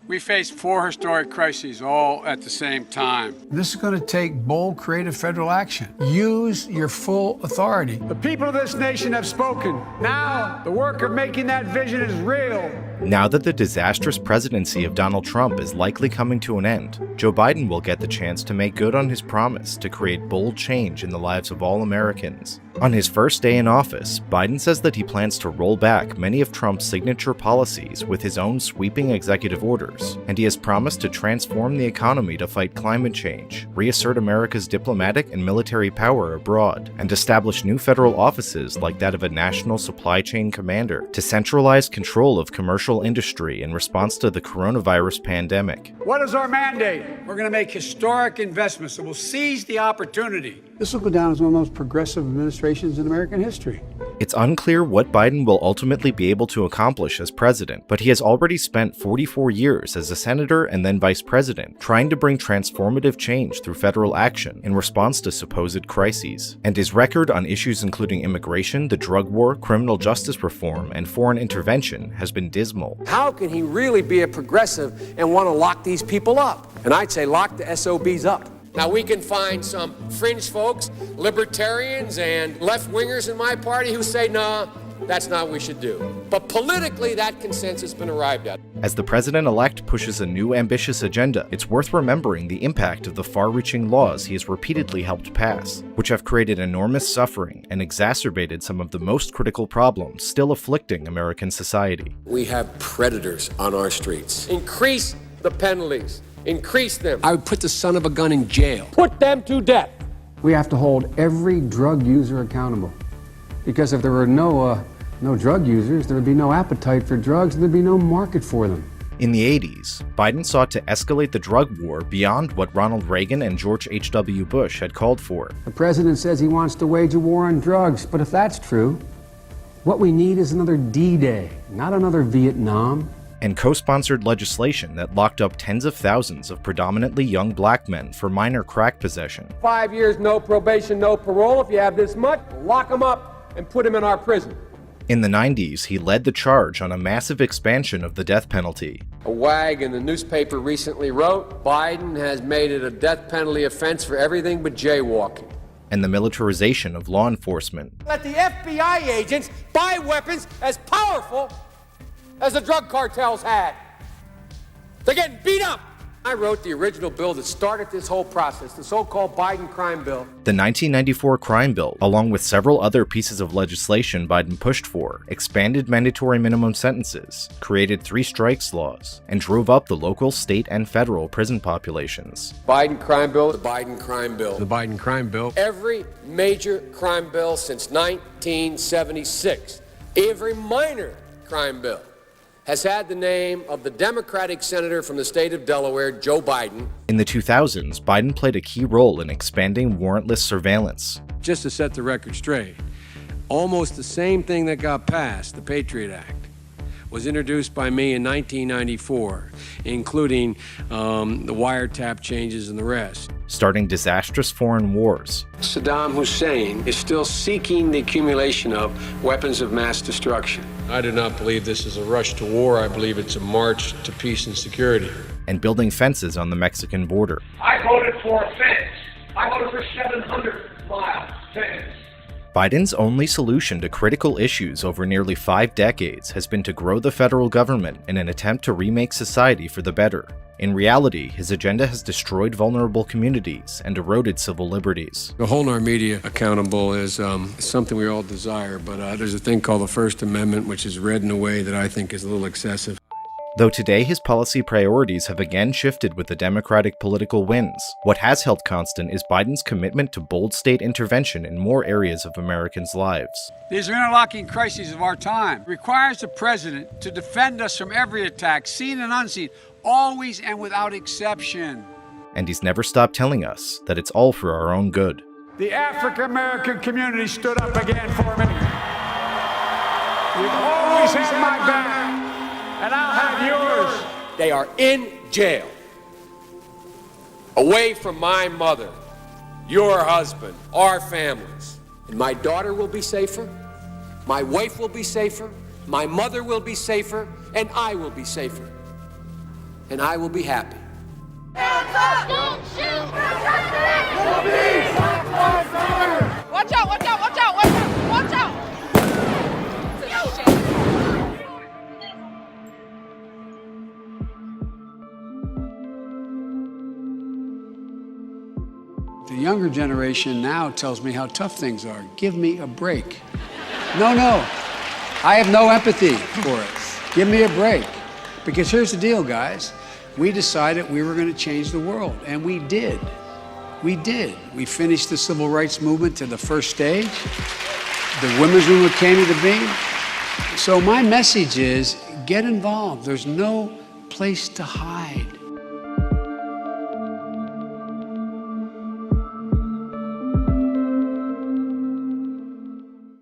We face 4 historic crises all at the same time. This is going to take bold, creative federal action. Use your full authority. The people of this nation have spoken. Now, the work of making that vision is real. Now that the disastrous presidency of Donald Trump is likely coming to an end, Joe Biden will get the chance to make good on his promise to create bold change in the lives of all Americans. On his first day in office, Biden says that he plans to roll back many of Trump's signature policies with his own sweeping executive orders, and he has promised to transform the economy to fight climate change, reassert America's diplomatic and military power abroad, and establish new federal offices like that of a national supply chain commander to centralize control of commercial industry in response to the coronavirus pandemic. What is our mandate? We're going to make historic investments that will seize the opportunity. This will go down as one of the most progressive administrations in American history. It's unclear what Biden will ultimately be able to accomplish as president, but he has already spent 44 years as a senator and then vice president, trying to bring transformative change through federal action in response to supposed crises. And his record on issues including immigration, the drug war, criminal justice reform, and foreign intervention has been dismal. How can he really be a progressive and want to lock these people up? And I'd say lock the SOBs up. Now, we can find some fringe folks, libertarians and left-wingers in my party who say, nah, that's not what we should do. But politically, that consensus has been arrived at. As the president-elect pushes a new ambitious agenda, it's worth remembering the impact of the far-reaching laws he has repeatedly helped pass, which have created enormous suffering and exacerbated some of the most critical problems still afflicting American society. We have predators on our streets. Increase the penalties. Increase them. I would put the son of a gun in jail. Put them to death. We have to hold every drug user accountable. Because if there were no drug users, there would be no appetite for drugs, and there'd be no market for them. In the 80s, Biden sought to escalate the drug war beyond what Ronald Reagan and George H.W. Bush had called for. The president says he wants to wage a war on drugs, but if that's true, what we need is another D-Day, not another Vietnam. And co-sponsored legislation that locked up tens of thousands of predominantly young black men for minor crack possession. 5 years, no probation, no parole. If you have this much, lock them up and put them in our prison. In the 90s, he led the charge on a massive expansion of the death penalty. A wag in the newspaper recently wrote, Biden has made it a death penalty offense for everything but jaywalking. And the militarization of law enforcement. Let the FBI agents buy weapons as powerful as the drug cartels had. They're getting beat up. I wrote the original bill that started this whole process, the so-called Biden crime bill. The 1994 crime bill, along with several other pieces of legislation Biden pushed for, expanded mandatory minimum sentences, created 3 strikes laws, and drove up the local, state, and federal prison populations. Biden crime bill, the Biden crime bill, the Biden crime bill. Every major crime bill since 1976, every minor crime bill has had the name of the Democratic senator from the state of Delaware, Joe Biden. In the 2000s, Biden played a key role in expanding warrantless surveillance. Just to set the record straight, almost the same thing that got passed, the Patriot Act, was introduced by me in 1994, including the wiretap changes and the rest. Starting disastrous foreign wars. Saddam Hussein is still seeking the accumulation of weapons of mass destruction. I do not believe this is a rush to war. I believe it's a march to peace and security. And building fences on the Mexican border. I voted for a fence. I voted for 700-mile fence. Biden's only solution to critical issues over nearly 5 decades has been to grow the federal government in an attempt to remake society for the better. In reality, his agenda has destroyed vulnerable communities and eroded civil liberties. Holding our media accountable is something we all desire, but there's a thing called the First Amendment, which is read in a way that I think is a little excessive. Though today his policy priorities have again shifted with the Democratic political wins, what has held constant is Biden's commitment to bold state intervention in more areas of Americans' lives. These are interlocking crises of our time. It requires the president to defend us from every attack, seen and unseen, always and without exception. And he's never stopped telling us that it's all for our own good. The African-American community stood up again for me. You've always had my back, and I'll have yours. They are in jail, away from my mother, your husband, our families. And my daughter will be safer, my wife will be safer, my mother will be safer, and I will be safer. and I will be happy. Don't shoot! Watch out, watch out, watch out, watch out, watch out! The younger generation now tells me how tough things are. Give me a break. No, I have no empathy for it. Give me a break. Because here's the deal, guys. We decided we were going to change the world, and we did. We did. We finished the civil rights movement to the first stage. The women's movement came into being. So my message is, get involved. There's no place to hide.